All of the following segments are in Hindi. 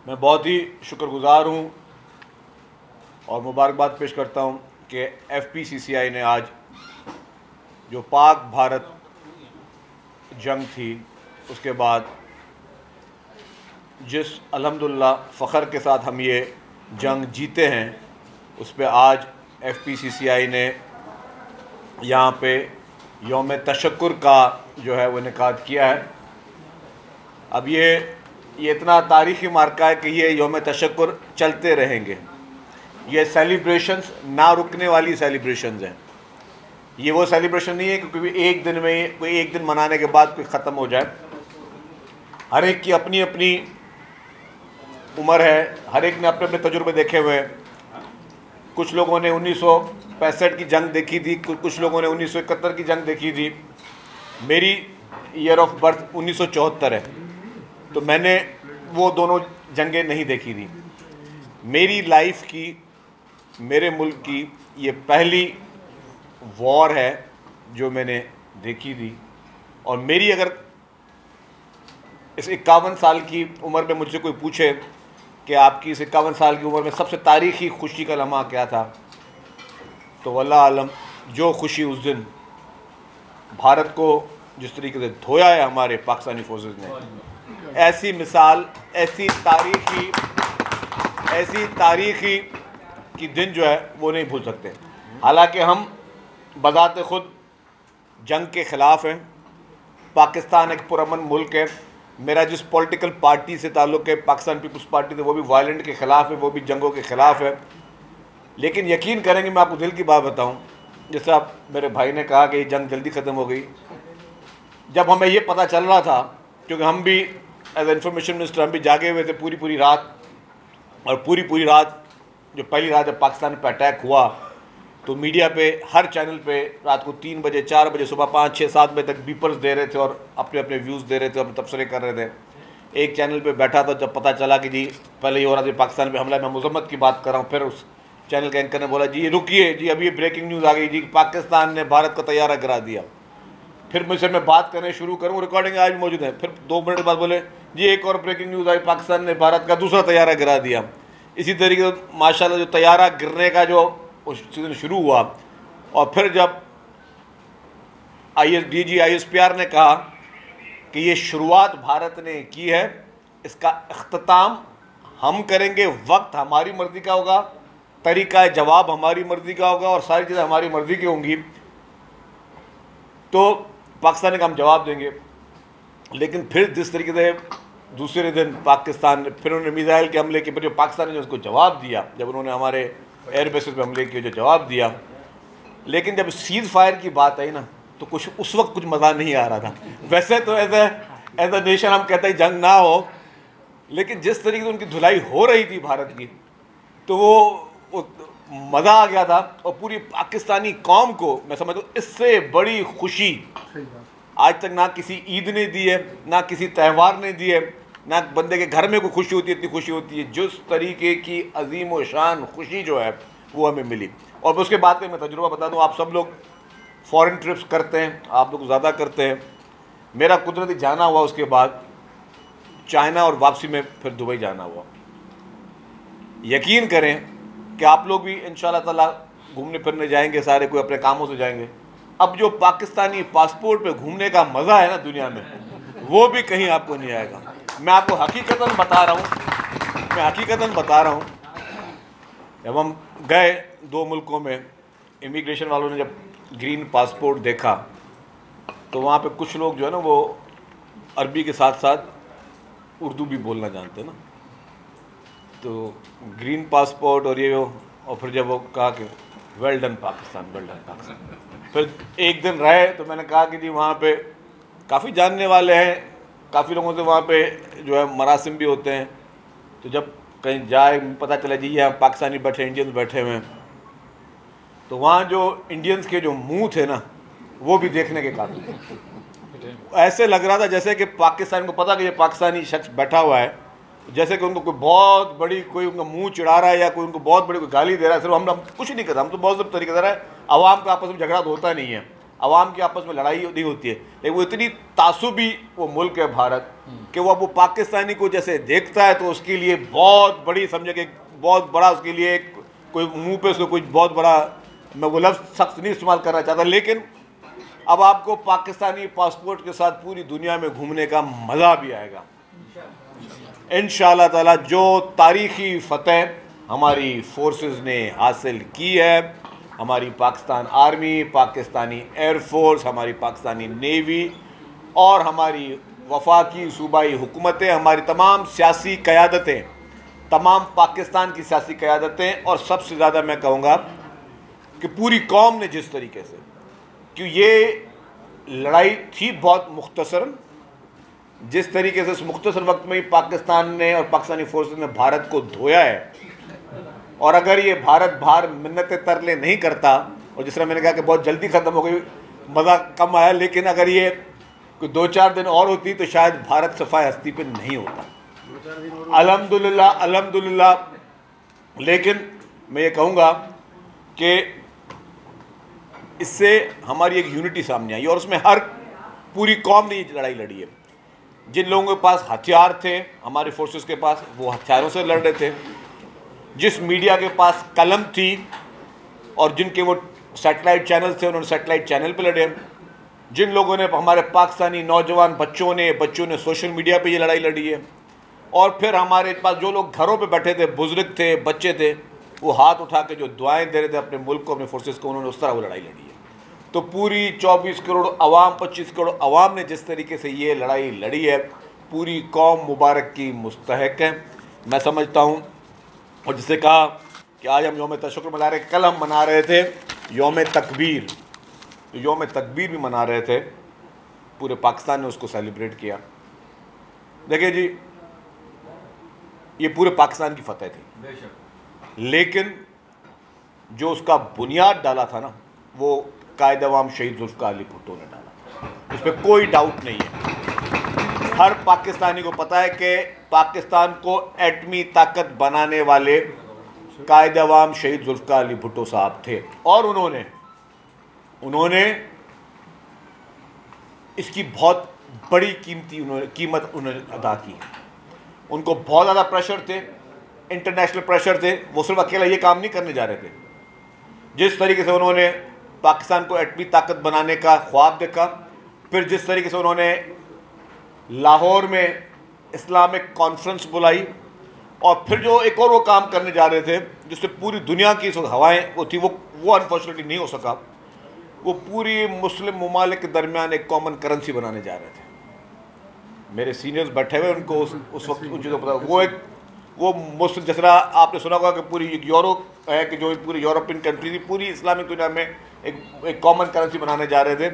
मैं बहुत ही शुक्रगुजार हूँ और मुबारकबाद पेश करता हूँ कि FPCCI ने आज जो पाक भारत जंग थी उसके बाद जिस अल्हम्दुलिल्लाह फ़ख्र के साथ हम ये जंग जीते हैं उस पे आज FPCCI ने यहाँ पे यौम तशक्कुर का जो है वो इनेकाद किया है। अब ये इतना तारीख़ी मार्का है कि ये यौम तशक्कुर चलते रहेंगे। ये सेलिब्रेशंस ना रुकने वाली सेलिब्रेशंस हैं। ये वो सेलिब्रेशन नहीं है कि कोई एक दिन में कोई एक दिन मनाने के बाद कोई ख़त्म हो जाए। हर एक की अपनी अपनी उम्र है, हर एक ने अपने अपने तजुर्बे देखे हुए हैं। कुछ लोगों ने 1965 की जंग देखी थी, कुछ लोगों ने 1971 की जंग देखी थी। मेरी ईयर ऑफ बर्थ 1974 है, तो मैंने वो दोनों जंगें नहीं देखी थी। मेरी लाइफ की, मेरे मुल्क की ये पहली वॉर है जो मैंने देखी थी। और मेरी अगर इस 51 साल की उम्र में मुझसे कोई पूछे कि आपकी इस 51 साल की उम्र में सबसे तारीख़ी खुशी का लम्हा क्या था, तो वल्लाह आलम जो खुशी उस दिन भारत को जिस तरीके से धोया है हमारे पाकिस्तानी फोर्सेस ने, ऐसी मिसाल, ऐसी तारीख़ी की दिन जो है वो नहीं भूल सकते। हालांकि हम बज़ात ख़ुद जंग के ख़िलाफ़ हैं। पाकिस्तान एक पुरअमन मुल्क है। मेरा जिस पॉलिटिकल पार्टी से ताल्लुक़ है, पाकिस्तान पीपल्स पार्टी से, वो भी वायलेंट के ख़िलाफ़ है, वो भी जंगों के ख़िलाफ़ है। लेकिन यकीन करेंगे, मैं आपको दिल की बात बताऊं, जैसे आप मेरे भाई ने कहा कि ये जंग जल्दी ख़त्म हो गई। जब हमें ये पता चल रहा था, क्योंकि हम भी एज इंफॉर्मेशन मिनिस्टर हम भी जागे हुए थे पूरी रात, और पूरी रात जो पहली रात जब पाकिस्तान पर अटैक हुआ तो मीडिया पे हर चैनल पे रात को 3 बजे, 4 बजे, सुबह 5, 6, 7 बजे तक बीपर्स दे रहे थे और अपने अपने व्यूज़ दे रहे थे, अपने तबसरे कर रहे थे। एक चैनल पे बैठा था, जब पता चला कि जी पहले ये हो रहा था पाकिस्तान पे हमला, मैं मजम्मत की बात कर रहा हूँ, फिर उस चैनल के एंकर ने बोला जी रुकिए जी, अभी ये ब्रेकिंग न्यूज़ आ गई जी, पाकिस्तान ने भारत का तैयारा गिरा दिया। फिर मुझसे मैं बात करने शुरू करूँ, रिकॉर्डिंग आज मौजूद है। फिर 2 मिनट बाद बोले जी एक और ब्रेकिंग न्यूज़ आई, पाकिस्तान ने भारत का दूसरा तैयारा गिरा दिया। इसी तरीके से माशाल्लाह जो तैयारा गिरने का जो उस सीजन शुरू हुआ, और फिर जब DG ISPR ने कहा कि ये शुरुआत भारत ने की है, इसका इख्तिताम हम करेंगे, वक्त हमारी मर्ज़ी का होगा, तरीक़ा जवाब हमारी मर्ज़ी का होगा और सारी चीज़ें हमारी मर्ज़ी की होंगी, तो पाकिस्तान का हम जवाब देंगे। लेकिन फिर जिस तरीके से दूसरे दिन पाकिस्तान फिर उन्होंने मिसाइल के हमले के पर जो पाकिस्तान ने उसको जवाब दिया, जब उन्होंने हमारे एयर बेसिस पे हमले किए, जो जवाब दिया। लेकिन जब सीज़ फायर की बात आई ना, तो कुछ उस वक्त कुछ मज़ा नहीं आ रहा था। वैसे तो एज अ नेशन हम कहते हैं जंग ना हो, लेकिन जिस तरीके से उनकी धुलाई हो रही थी भारत की, तो वो मज़ा आ गया था। और पूरी पाकिस्तानी कौम को मैं समझता हूँ इससे बड़ी खुशी आज तक ना किसी ईद ने दी है, ना किसी त्यौहार ने दी है, ना बंदे के घर में कोई खुशी होती है, इतनी खुशी होती है। जिस तरीके की अजीम व शान खुशी जो है वो हमें मिली। और उसके बाद में मैं तजुर्बा बता दूं, आप सब लोग फॉरेन ट्रिप्स करते हैं, आप लोग ज़्यादा करते हैं। मेरा कुदरती जाना हुआ उसके बाद चाइना, और वापसी में फिर दुबई जाना हुआ। यकीन करें कि आप लोग भी इंशाल्लाह ताला घूमने फिरने जाएंगे, सारे कोई अपने कामों से जाएंगे। अब जो पाकिस्तानी पासपोर्ट पे घूमने का मज़ा है ना दुनिया में, वो भी कहीं आपको नहीं आएगा। मैं आपको हकीकतन बता रहा हूँ, जब हम गए 2 मुल्कों में, इमिग्रेशन वालों ने जब ग्रीन पासपोर्ट देखा, तो वहाँ पे कुछ लोग जो है ना वो अरबी के साथ साथ उर्दू भी बोलना जानते हैं ना, तो ग्रीन पासपोर्ट और ये और फिर जब वो कहा कि well done Pakistan, well done Pakistan. फिर एक दिन रहे तो मैंने कहा कि जी वहाँ पे काफ़ी जानने वाले हैं, काफ़ी लोगों से वहाँ पे जो है मरासिम भी होते हैं। तो जब कहीं जाए पता चला जी यहाँ पाकिस्तानी बैठे, इंडियंस बैठे हुए हैं, तो वहाँ जो इंडियंस के जो मुंह थे ना, वो भी देखने के काबिल थे। ऐसे लग रहा था जैसे कि पाकिस्तान को पता कि ये पाकिस्तानी शख्स बैठा हुआ है, जैसे कि उनको कोई बहुत बड़ी कोई उनका मुंह चिढ़ा रहा है या कोई उनको बहुत बड़ी कोई गाली दे रहा है। सिर्फ हम कुछ नहीं करते, हम तो बहुत सब तरीके से रहा है। आवाम का आपस में झगड़ा तो होता नहीं है, आवाम की आपस में लड़ाई नहीं होती है, लेकिन वो इतनी तासुबी वो मुल्क है भारत कि वो पाकिस्तानी को जैसे देखता है तो उसके लिए बहुत बड़ी, समझे कि बहुत बड़ा उसके लिए कोई मुंह पे उसको कोई बहुत बड़ा, मैं वो लफ्ज़ सख्त नहीं इस्तेमाल करना चाहता, लेकिन अब आपको पाकिस्तानी पासपोर्ट के साथ पूरी दुनिया में घूमने का मज़ा भी आएगा इंशाअल्लाह ताला। जो तारीख़ी फ़तह हमारी फोर्सेस ने हासिल की है, हमारी पाकिस्तान आर्मी, पाकिस्तानी एयरफोर्स, हमारी पाकिस्तानी नेवी और हमारी वफाकी सूबाई हुकूमतें, हमारी तमाम सियासी क़यादतें, तमाम पाकिस्तान की सियासी क़यादतें, और सबसे ज़्यादा मैं कहूँगा कि पूरी कौम ने जिस तरीके से, कि ये लड़ाई थी बहुत मुख्तसरन, जिस तरीके से उस मुख्तसर वक्त में ही पाकिस्तान ने और पाकिस्तानी फोर्सेस ने भारत को धोया है, और अगर ये भारत बाहर मिन्नतें तरले नहीं करता, और जिस तरह मैंने कहा कि बहुत जल्दी ख़त्म हो गई, मज़ा कम आया, लेकिन अगर ये कोई 2-4 दिन और होती तो शायद भारत सफ़ाए हस्ती पे नहीं होता। अल्हम्दुलिल्लाह, अल्हम्दुलिल्लाह। लेकिन मैं ये कहूँगा कि इससे हमारी एक यूनिटी सामने आई, और उसमें हर पूरी कौम ने ये लड़ाई लड़ी है। जिन लोगों के पास हथियार थे हमारे फोर्सेस के पास, वो हथियारों से लड़ रहे थे। जिस मीडिया के पास कलम थी और जिनके वो सैटेलाइट चैनल थे, उन्होंने सैटेलाइट चैनल पे लड़े। जिन लोगों ने, हमारे पाकिस्तानी नौजवान बच्चों ने सोशल मीडिया पे ये लड़ाई लड़ी है। और फिर हमारे पास जो लोग घरों पे बैठे थे, बुजुर्ग थे, बच्चे थे, वो हाथ उठा के जो दुआएं दे रहे थे अपने मुल्क को, अपने फोर्सेस को, उन्होंने उस तरह वो लड़ाई लड़ी है। तो पूरी 24 करोड़ अवाम, 25 करोड़ अवाम ने जिस तरीके से ये लड़ाई लड़ी है, पूरी कौम मुबारक की मुस्तहक है, मैं समझता हूँ। और जिसे कहा कि आज हम यौम तशक्कुर मना रहे, कल हम मना रहे थे यौम तकबीर, तो यौम तकबीर भी मना रहे थे, पूरे पाकिस्तान ने उसको सेलिब्रेट किया। देखिए जी, ये पूरे पाकिस्तान की फतह थी, लेकिन जो उसका बुनियाद डाला था ना, वो कायद अवाम शहीद जुल्फ़िकार अली भुट्टो ने डाला, उस पर कोई डाउट नहीं है। हर पाकिस्तानी को पता है कि पाकिस्तान को एटमी ताकत बनाने वाले कायद अवाम शहीद जुल्फ़िकार अली भुट्टो साहब थे, और उन्होंने इसकी बहुत बड़ी कीमत उन्होंने अदा की। उनको बहुत ज़्यादा प्रेशर थे, इंटरनेशनल प्रेशर थे, वो सिर्फ अकेला ये काम नहीं करने जा रहे थे। जिस तरीके से उन्होंने पाकिस्तान को एटमी ताकत बनाने का ख्वाब देखा, फिर जिस तरीके से उन्होंने लाहौर में इस्लामिक कॉन्फ्रेंस बुलाई, और फिर जो एक और वो काम करने जा रहे थे जिससे पूरी दुनिया की हवाएं वो थी, वो अनफॉर्चुनेटली नहीं हो सका। वो पूरी मुस्लिम ममालिक के दरमियान एक कॉमन करेंसी बनाने जा रहे थे। मेरे सीनियर्स बैठे हुए, उनको उस वक्त उन चीज़ों को पता। वो मुस्लिम, जिस तरह आपने सुना होगा कि पूरी यूरोप है कि जो पूरी यूरोपियन कंट्री थी, पूरी इस्लामिक दुनिया में एक कॉमन करेंसी बनाने जा रहे थे,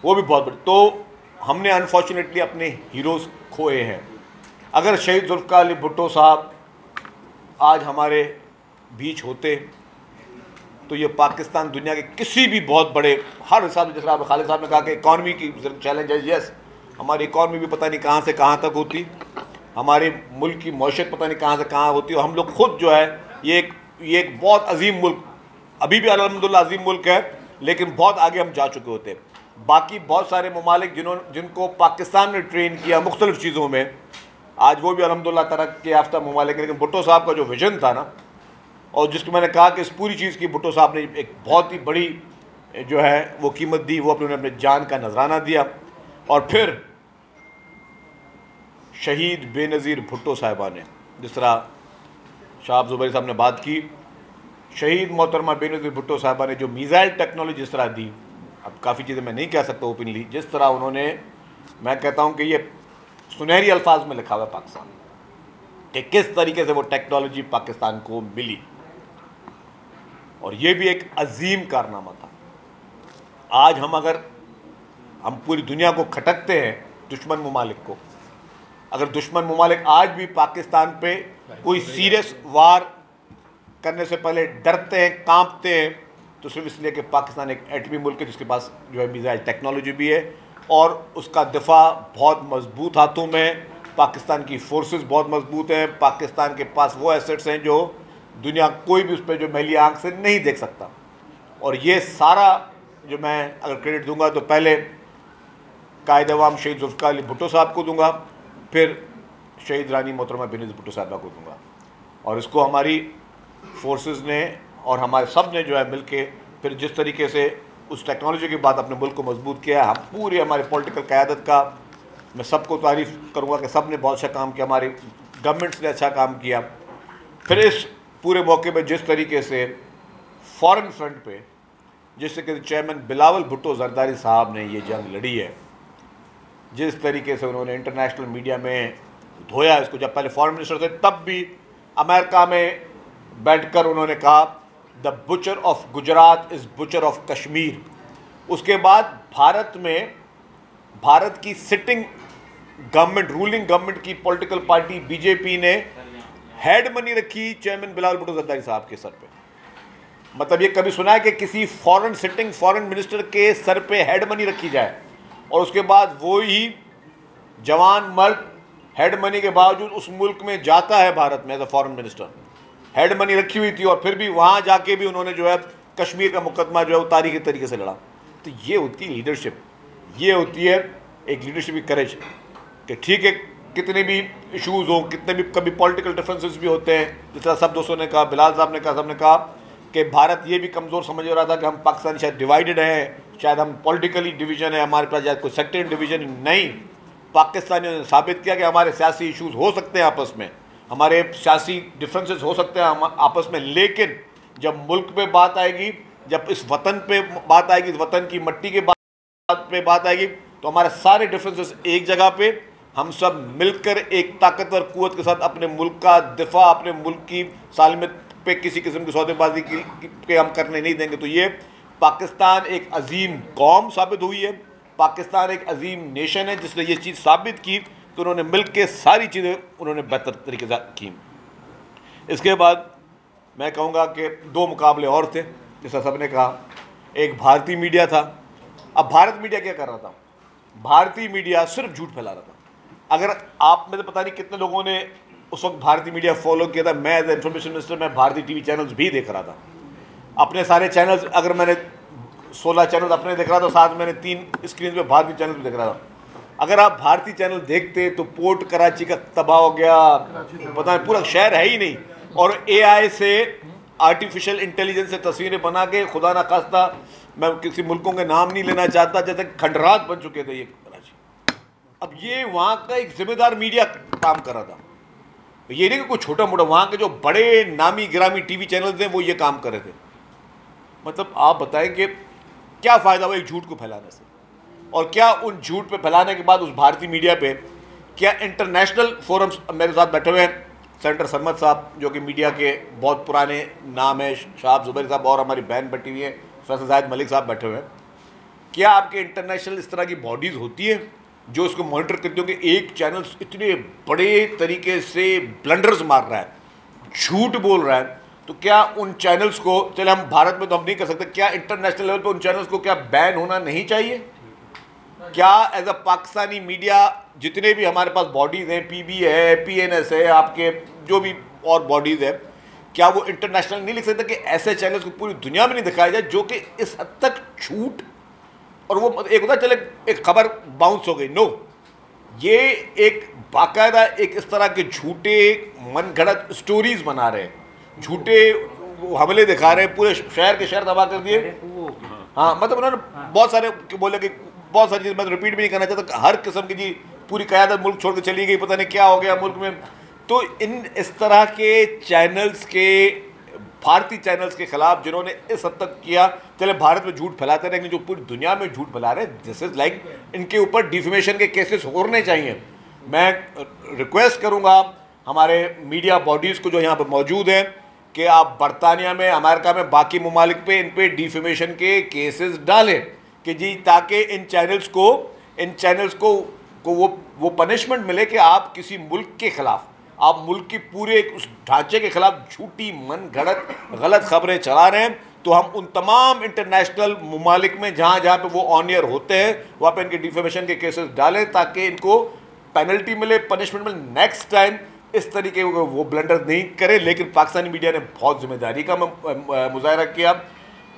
वो भी बहुत बड़ी। तो हमने अनफॉर्चुनेटली अपने हीरोज़ खोए हैं। अगर शहीद जुल्फ़िकार अली भुट्टो साहब आज हमारे बीच होते तो ये पाकिस्तान दुनिया के किसी भी बहुत बड़े, हर हिसाब से, जैसे खालिद साहब ने कहा कि इकॉनमी की चैलेंज है, यस, हमारी इकॉनमी भी पता नहीं कहाँ से कहाँ तक होती, हमारे मुल्क की मौशत पता नहीं कहाँ से कहाँ होती, और हम लोग खुद जो है ये एक बहुत अजीम मुल्क, अभी भी अल्हम्दुलिल्लाह अजीम मुल्क है, लेकिन बहुत आगे हम जा चुके होते। बाकी बहुत सारे ममालिक जिनको पाकिस्तान ने ट्रेन किया मुख्तलिफ़ चीज़ों में, आज वो भी अल्हम्दुलिल्लाह तरक्की याफ्ता ममालिक। लेकिन भुट्टो साहब का जो विजन था ना, और जिसको मैंने कहा कि इस पूरी चीज़ की भुट्टो साहब ने एक बहुत ही बड़ी जो है वो कीमत दी, वो अपने जान का नजराना दिया। और फिर शहीद बेनज़ीर भुट्टो साहिबा ने, जिस तरह शाह ज़ुबैर साहब ने बात की, शहीद मोहतरमा बेनज़ीर भुट्टो साहिबा ने जो मिसाइल टेक्नोलॉजी जिस तरह दी, अब काफ़ी चीज़ें मैं नहीं कह सकता ओपनली, जिस तरह उन्होंने, मैं कहता हूँ कि ये सुनहरी अल्फाज में लिखा हुआ पाकिस्तान कि किस तरीके से वो टेक्नोलॉजी पाकिस्तान को मिली, और ये भी एक अजीम कारनामा था। आज हम पूरी दुनिया को खटकते हैं दुश्मन ममालिक को, अगर दुश्मन ममालिक आज भी पाकिस्तान पे कोई सीरियस वार करने से पहले डरते हैं, कांपते हैं, तो सिर्फ इसलिए कि पाकिस्तान एक एटमी मुल्क है जिसके पास जो है मिसाइल टेक्नोलॉजी भी है, और उसका दिफा बहुत मजबूत हाथों में है। पाकिस्तान की फोर्सेस बहुत मजबूत हैं, पाकिस्तान के पास वो एसेट्स हैं जो दुनिया कोई भी उस पर जो मैली आंख से नहीं देख सकता। और ये सारा जो मैं अगर क्रेडिट दूंगा तो पहले कायद अवाम शहीद जुल्फ़िकार अली भुट्टो साहब को दूंगा, फिर शहीद रानी मोहतरमा बेनज़ीर भुट्टो साहबा को दूंगा। और इसको हमारी फोर्सेस ने और हमारे सब ने जो है मिल के फिर जिस तरीके से उस टेक्नोलॉजी के बाद अपने मुल्क को मजबूत किया, हम पूरी हमारी पॉलिटिकल क़यादत का मैं सबको तारीफ़ करूँगा कि सब ने बहुत अच्छा काम किया, हमारी गवर्नमेंट्स ने अच्छा काम किया। फिर इस पूरे मौके पर जिस तरीके से फॉरेन फ्रंट पे जिस तरीके से चेयरमैन बिलावल भुट्टो जरदारी साहब ने ये जंग लड़ी है, जिस तरीके से उन्होंने इंटरनेशनल मीडिया में धोया इसको, जब पहले फॉरेन मिनिस्टर थे तब भी अमेरिका में बैठकर उन्होंने कहा the butcher of Gujarat is butcher of Kashmir. उसके बाद भारत में भारत की सिटिंग गवर्नमेंट, रूलिंग गवर्नमेंट की पॉलिटिकल पार्टी बीजेपी ने हेड मनी रखी चेयरमैन बिलावल भुट्टो जरदारी साहब के सर पे। मतलब ये कभी सुना है कि किसी फॉरेन सिटिंग फॉरेन मिनिस्टर के सर पे हेड मनी रखी जाए और उसके बाद वो ही जवान मर्द हेड मनी के बावजूद उस मुल्क में जाता है भारत में as a foreign minister, head money रखी हुई थी और फिर भी वहाँ जाके भी उन्होंने जो है कश्मीर का मुकदमा जो है वो तारीखी तरीके से लड़ा। तो ये होती है लीडरशिप, ये होती है एक लीडरशिप की करेज कि ठीक है कितने भी इशूज़ हों, कितने भी कभी पॉलिटिकल डिफरेंसेस भी होते हैं, जिस तरह सब दोस्तों ने कहा, बिलाल साहब ने कहा, सब ने कहा कि भारत ये भी कमज़ोर समझ रहा था कि हम पाकिस्तान शायद डिवाइडेड हैं, शायद हम पॉलिटिकली डिवीज़न है, हमारे पास शायद कोई सेक्टरियन डिवीज़न नहीं। पाकिस्तानियों ने साबित किया कि हमारे सियासी इशूज़ हो सकते हैं आपस में, हमारे सियासी डिफरेंसेस हो सकते हैं आपस में, लेकिन जब मुल्क पे बात आएगी, जब इस वतन पे बात आएगी, इस वतन की मट्टी के बात आएगी, तो हमारे सारे डिफरेंसेस एक जगह पे, हम सब मिलकर एक ताकतवर कुव्वत के साथ अपने मुल्क का दिफा, अपने मुल्क की सालमियत पे किसी किस्म की सौदेबाजी के हम करने नहीं देंगे। तो ये पाकिस्तान एक अजीम कौम साबित हुई है, पाकिस्तान एक अजीम नेशन है जिसने ये चीज़ साबित की कि उन्होंने मिल के सारी चीज़ें उन्होंने बेहतर तरीके से की। इसके बाद मैं कहूँगा कि दो मुकाबले और थे, जैसा सबने कहा, एक भारतीय मीडिया था। अब भारत मीडिया क्या कर रहा था? भारतीय मीडिया सिर्फ झूठ फैला रहा था। अगर आप में से पता नहीं कितने लोगों ने उस वक्त भारतीय मीडिया फॉलो किया था, मैं एज ए इंफॉर्मेशन मिनिस्टर मैं भारतीय टीवी चैनल्स भी देख रहा था। अपने सारे चैनल्स, अगर मैंने 16 चैनल अपने देख रहा था, साथ मैंने 3 स्क्रीन पे भारतीय चैनल भी देख रहा था। अगर आप भारतीय चैनल देखते तो पोर्ट कराची का तबाह हो गया, पता नहीं पूरा शहर है ही नहीं, और AI से आर्टिफिशियल इंटेलिजेंस से तस्वीरें बना के, खुदा ना खास्ता मैं किसी मुल्कों के नाम नहीं लेना चाहता, जैसे खंडरात बन चुके थे ये कराची। अब ये वहाँ का एक जिम्मेदार मीडिया काम कर रहा था, ये नहीं कि कोई छोटा मोटा, वहाँ के जो बड़े नामी गिरामी टीवी चैनल्स हैं वो ये काम कर रहे थे। मतलब आप बताएं कि क्या फ़ायदा हुआ एक झूठ को फैलाने से, और क्या उन झूठ पे फैलाने के बाद उस भारतीय मीडिया पे क्या इंटरनेशनल फोरम्स, मेरे साथ बैठे हुए हैं सेनेटर सरमद साहब जो कि मीडिया के बहुत पुराने नाम है, शाह जुबैर साहब, और हमारी बहन बैठी हुई है फैसल जाहिद मलिक साहब बैठे हुए हैं। क्या आपके इंटरनेशनल इस तरह की बॉडीज़ होती है जो इसको मॉनिटर करती हो कि एक चैनल इतने बड़े तरीके से ब्लंडर्स मार रहा है, झूठ बोल रहा है, तो क्या उन चैनल्स को, चले हम भारत में तो हम नहीं कर सकते, क्या इंटरनेशनल लेवल पे उन चैनल्स को क्या बैन होना नहीं चाहिए? क्या एज अ पाकिस्तानी मीडिया जितने भी हमारे पास बॉडीज़ हैं, PB है, PNS है, आपके जो भी और बॉडीज़ है, क्या वो इंटरनेशनल नहीं लिख सकते कि ऐसे चैनल्स को पूरी दुनिया में नहीं दिखाया जाए जो कि इस हद तक झूठ, और वो एक होता चले एक खबर बाउंस हो गई, नो, ये एक बाकायदा एक इस तरह के झूठे मनगढ़ंत स्टोरीज बना रहे हैं, झूठे हमले दिखा रहे हैं, पूरे शहर के शहर तबाह कर दिए। हाँ, मतलब उन्होंने बहुत सारे बोले कि बहुत सारी चीज़ मैं रिपीट भी नहीं करना चाहता, हर किस्म की जी पूरी क़यादत मुल्क छोड़ के चली गई, पता नहीं क्या हो गया मुल्क में। तो इन इस तरह के चैनल्स के, भारतीय चैनल्स के ख़िलाफ़ जिन्होंने इस हद तक किया, चले भारत में झूठ फैलाते रहे, जो पूरी दुनिया में झूठ फैला रहे हैं, दिस इज़ लाइक इनके ऊपर डिफेमेशन के केसेस होने चाहिए। मैं रिक्वेस्ट करूँगा हमारे मीडिया बॉडीज़ को जो यहाँ पर मौजूद हैं कि आप बरतानिया में, अमेरिका में, बाकी ममालिक पे इन पे डिफेमेशन के केसेस डालें कि जी, ताकि इन चैनल्स को वो पनिशमेंट मिले कि आप किसी मुल्क के ख़िलाफ़, आप मुल्क की पूरे उस ढांचे के ख़िलाफ़ झूठी मन गढ़ंत गलत खबरें चला रहे हैं। तो हम उन तमाम इंटरनेशनल ममालिक में जहाँ जहाँ पे वो ऑन एयर होते हैं वहाँ पे इनके डिफेमेशन के केसेस डालें ताकि इनको पेनल्टी मिले, पनिशमेंट मिले, नेक्स्ट टाइम इस तरीके वो ब्लंडर नहीं करे। लेकिन पाकिस्तानी मीडिया ने बहुत जिम्मेदारी का मुजाहरा किया,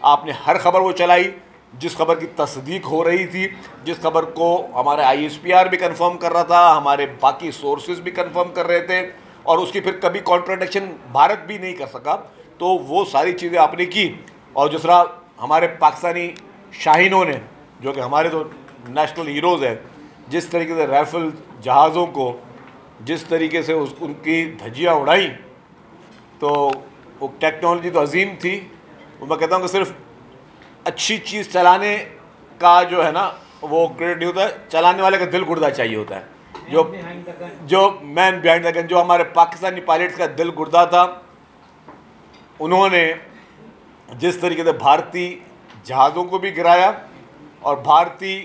आपने हर खबर वो चलाई, जिस खबर की तस्दीक हो रही थी, जिस खबर को हमारे ISPR भी कंफर्म कर रहा था, हमारे बाकी सोर्सेज भी कंफर्म कर रहे थे, और उसकी फिर कभी कॉन्ट्राडिक्शन भारत भी नहीं कर सका, तो वो सारी चीज़ें आपने की। और दूसरा, हमारे पाकिस्तानी शाहीनों ने, जो कि हमारे तो नेशनल हीरोज़ हैं, जिस तरीके से राइफल जहाज़ों को जिस तरीके से उनकी धज्जियाँ उड़ाई, तो वो टेक्नोलॉजी तो अजीम थी। वो मैं कहता हूँ कि सिर्फ अच्छी चीज़ चलाने का जो है ना वो क्रेडिट नहीं होता है, चलाने वाले का दिल गुर्दा चाहिए होता है। जो मैन बिहाइंड द गन, जो हमारे पाकिस्तानी पायलट्स का दिल गुर्दा था, उन्होंने जिस तरीके से भारतीय जहाज़ों को भी गिराया और भारतीय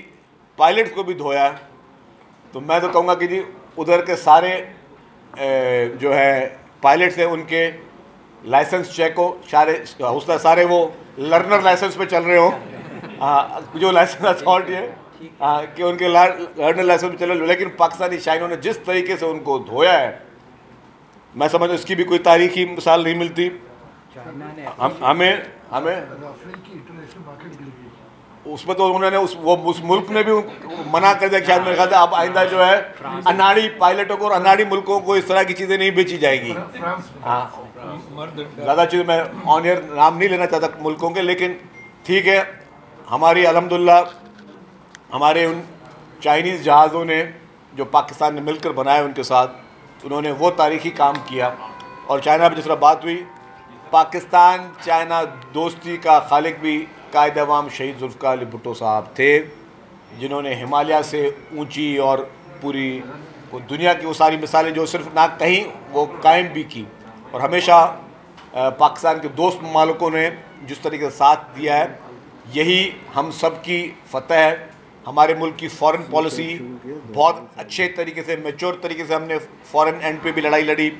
पायलट्स को भी धोया, तो मैं तो कहूँगा कि जी उधर के सारे जो है पायलट्स हैं, उनके लाइसेंस चेक हो, सारे वो लर्नर लाइसेंस पे चल रहे हो, जो लाइसेंस अथॉरिटी है कि उनके लर्नर लाइसेंस पे चल रहे हो। लेकिन पाकिस्तानी शाहीनों ने जिस तरीके से उनको धोया है, मैं समझ इसकी भी कोई तारीखी मिसाल नहीं मिलती। हमें उसमें तो उन्होंने उस मुल्क ने भी मना कर दिया, शायद मेरे ख्याल से अब आइंदा जो है अनाड़ी पायलटों को और अनाड़ी मुल्कों को इस तरह की चीज़ें नहीं बेची जाएगी। हाँ, ज़्यादा चीज़ मैं ऑन एयर नाम नहीं लेना चाहता मुल्कों के, लेकिन ठीक है, हमारी अल्हम्दुलिल्लाह हमारे उन चाइनीज़ जहाज़ों ने जो पाकिस्तान ने मिलकर बनाए, उनके साथ उन्होंने वो तारीख़ी काम किया। और चाइना पर जिस तरह बात हुई, पाकिस्तान चाइना दोस्ती का खालिक भी कायद अवाम शहीद जुल्फ़िकार अली भुट्टो साहब थे, जिन्होंने हिमालय से ऊंची और पूरी दुनिया की वो सारी मिसालें जो सिर्फ ना कहीं वो कायम भी की। और हमेशा पाकिस्तान के दोस्त ममालिकों ने जिस तरीके से साथ दिया है, यही हम सब की फ़तह है। हमारे मुल्क की फ़ॉरेन पॉलिसी बहुत अच्छे तरीके से, मैच्योर तरीके से हमने फ़ॉरेन एंड पे भी लड़ाई लड़ी,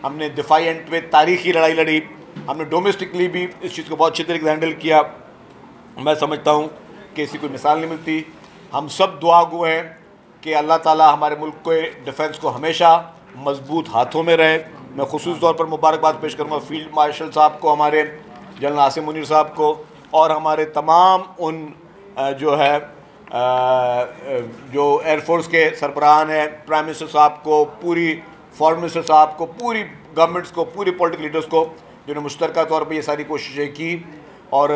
हमने दिफाई एंड पे तारीख़ी लड़ाई लड़ी, हमने डोमेस्टिकली भी इस चीज़ को बहुत अच्छे तरीके से हैंडल किया। मैं समझता हूँ कि ऐसी कोई मिसाल नहीं मिलती। हम सब दुआ गो हैं कि अल्लाह ताला हमारे मुल्क के डिफेंस को हमेशा मजबूत हाथों में रहे। मैं खुसूस तौर पर मुबारकबाद पेश करूँगा फील्ड मार्शल साहब को, हमारे जनरल आसिम मुनीर साहब को, और हमारे तमाम उन जो है जो एयरफोर्स के सरबराहान हैं, प्राइम मिनिस्टर साहब को, पूरी फॉरेन मिनिस्टर साहब को, पूरी गवर्नमेंट्स को, पूरी पॉलिटिकल लीडर्स को, जिन्होंने मुश्तरका तौर पर ये सारी कोशिशें की। और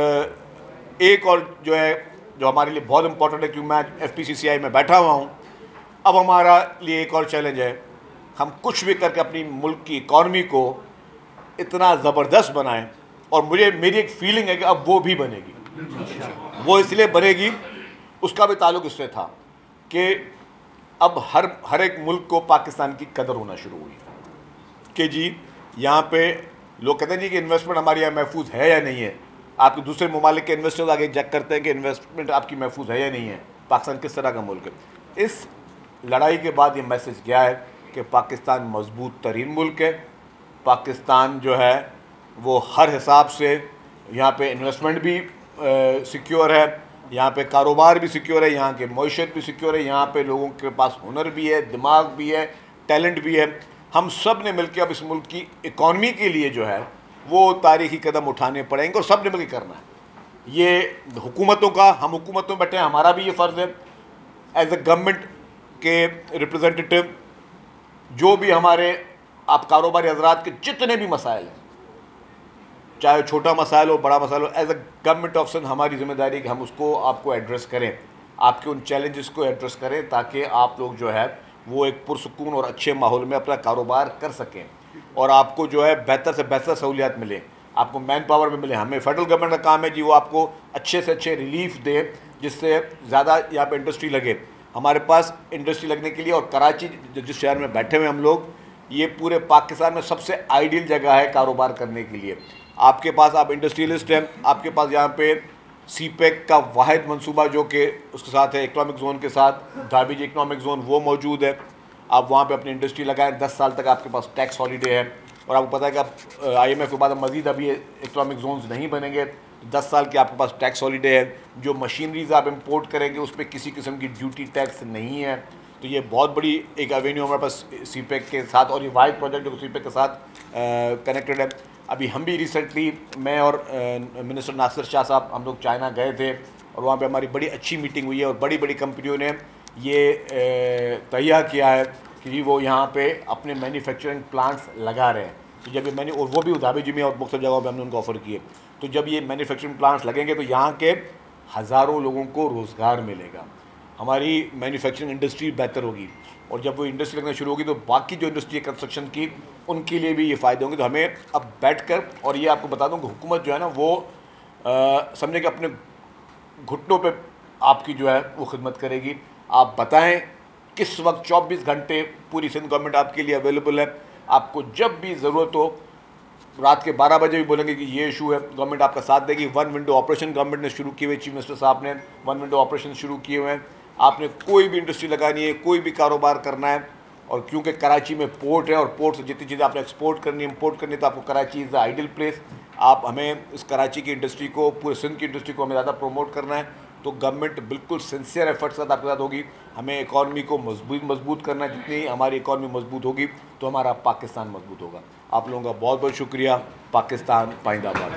एक और जो है जो हमारे लिए बहुत इंपॉर्टेंट है, क्योंकि मैं FPCCI में बैठा हुआ हूँ, अब हमारा लिए एक और चैलेंज है, हम कुछ भी करके अपनी मुल्क की इकॉनमी को इतना ज़बरदस्त बनाएं। और मेरी एक फीलिंग है कि अब वो भी बनेगी। वो इसलिए बनेगी, उसका भी ताल्लुक़ इससे था कि अब हर एक मुल्क को पाकिस्तान की कदर होना शुरू हुई कि जी यहाँ पे लोग कहते हैं जी कि इन्वेस्टमेंट हमारे यहाँ महफूज है या नहीं है। आपके दूसरे ममालिक के इन्वेस्टर्स आगे चेक करते हैं कि इन्वेस्टमेंट आपकी महफूज है या नहीं है, पाकिस्तान किस तरह का मुल्क है। इस लड़ाई के बाद ये मैसेज गया है कि पाकिस्तान मजबूत तरीन मुल्क है, पाकिस्तान जो है वो हर हिसाब से यहाँ पे इन्वेस्टमेंट भी सिक्योर है, यहाँ पे कारोबार भी सिक्योर है, यहाँ के मईशत भी सिक्योर है, यहाँ पे लोगों के पास हुनर भी है, दिमाग भी है, टैलेंट भी है। हम सब ने मिलकर अब इस मुल्क की इकॉनमी के लिए जो है वो तारीख़ी कदम उठाने पड़ेंगे, और सब ने मिलकर करना है। ये हुकूमतों का, हम हुकूमतों में बैठे हैं, हमारा भी ये फ़र्ज़ है एज ए गवर्नमेंट के रिप्रेजेंटेटिव, जो भी हमारे आप कारोबारी हजरात के जितने भी मसाइल हैं, चाहे छोटा मसाइल हो बड़ा मसाइल हो, एज ए गवर्नमेंट ऑफिसर हमारी जिम्मेदारी है कि हम उसको आपको एड्रेस करें, आपके उन चैलेंजेस को एड्रेस करें, ताकि आप लोग जो है वो एक पुरसुकून और अच्छे माहौल में अपना कारोबार कर सकें और आपको जो है बेहतर से बेहतर सहूलियात मिले, आपको मैन पावर में मिले। हमें फेडरल गवर्नमेंट का काम है जी वो आपको अच्छे से अच्छे रिलीफ दे, जिससे ज़्यादा यहाँ पे इंडस्ट्री लगे। हमारे पास इंडस्ट्री लगने के लिए, और कराची जिस शहर में बैठे हुए हम लोग, ये पूरे पाकिस्तान में सबसे आइडियल जगह है कारोबार करने के लिए। आपके पास, आप इंडस्ट्रियलिस्ट हैं, आपके पास यहाँ पे CPEC का वाहिद मनसूबा जो कि उसके साथ है इकनॉमिक जोन के साथ, धाबीज इकनॉमिक जोन, वो मौजूद है। आप वहाँ पे अपनी इंडस्ट्री लगाएं, 10 साल तक आपके पास टैक्स हॉलीडे है। और आपको पता है कि अब IMF के बाद मज़ीद अभी इकनॉमिक जोन्स नहीं बनेंगे, 10 साल के आपके पास टैक्स हॉलीडे है। जो मशीनरीज आप इंपोर्ट करेंगे उस पर किसी किस्म की ड्यूटी टैक्स नहीं है। तो ये बहुत बड़ी एक एवेन्यू हमारे पास CPEC के साथ, और ये वाइड प्रोजेक्ट जो CPEC के साथ कनेक्टेड है। अभी हम भी रिसेंटली, मैं और मिनिस्टर नासिर शाह साहब, हम लोग चाइना गए थे और वहाँ पे हमारी बड़ी अच्छी मीटिंग हुई है और बड़ी बड़ी कंपनियों ने ये तैयार किया है कि वो यहाँ पे अपने मैन्युफैक्चरिंग प्लांट्स लगा रहे हैं। तो जब ये और वो भी उधाबी में और मुख्तलिफ जगहों पे हमने उनको ऑफ़र किए। तो जब ये मैन्युफैक्चरिंग प्लांट्स लगेंगे तो यहाँ के हज़ारों लोगों को रोज़गार मिलेगा, हमारी मैन्युफैक्चरिंग इंडस्ट्री बेहतर होगी, और जब वो इंडस्ट्री लगना शुरू होगी तो बाकी जो इंडस्ट्री है कंस्ट्रक्शन की, उनके लिए भी ये फ़ायदे होंगे। तो हमें अब बैठकर, और ये आपको बता दूं कि हुकूमत जो है ना वो समझे कि अपने घुटनों पे आपकी जो है वो खिदमत करेगी। आप बताएं किस वक्त 24 घंटे पूरी सिंध गवर्नमेंट आपके लिए अवेलेबल है। आपको जब भी ज़रूरत हो, रात के 12 बजे भी बोलेंगे कि ये इशू है, गवर्नमेंट आपका साथ देगी। 1 विंडो ऑपरेशन गवर्नमेंट ने शुरू किए हुए, चीफ मिनिस्टर साहब ने 1 विंडो ऑपरेशन शुरू किए हुए हैं। आपने कोई भी इंडस्ट्री लगानी है, कोई भी कारोबार करना है, और क्योंकि कराची में पोर्ट है और पोर्ट से जितनी चीज़ें आपने एक्सपोर्ट करनी, इम्पोर्ट करनी है, तो आपको Karachi is the ideal place. आप हमें इस कराची की इंडस्ट्री को, पूरे सिंध की इंडस्ट्री को हमें ज़्यादा प्रमोट करना है, तो गवर्नमेंट बिल्कुल सिंसियर एफर्ट्स के साथ आपके साथ होगी। हमें इकॉनमी को मजबूत करना है। जितनी हमारी इकॉनमी मजबूत होगी तो हमारा पाकिस्तान मजबूत होगा। आप लोगों का बहुत बहुत शुक्रिया। पाकिस्तान पाइंदाबाद।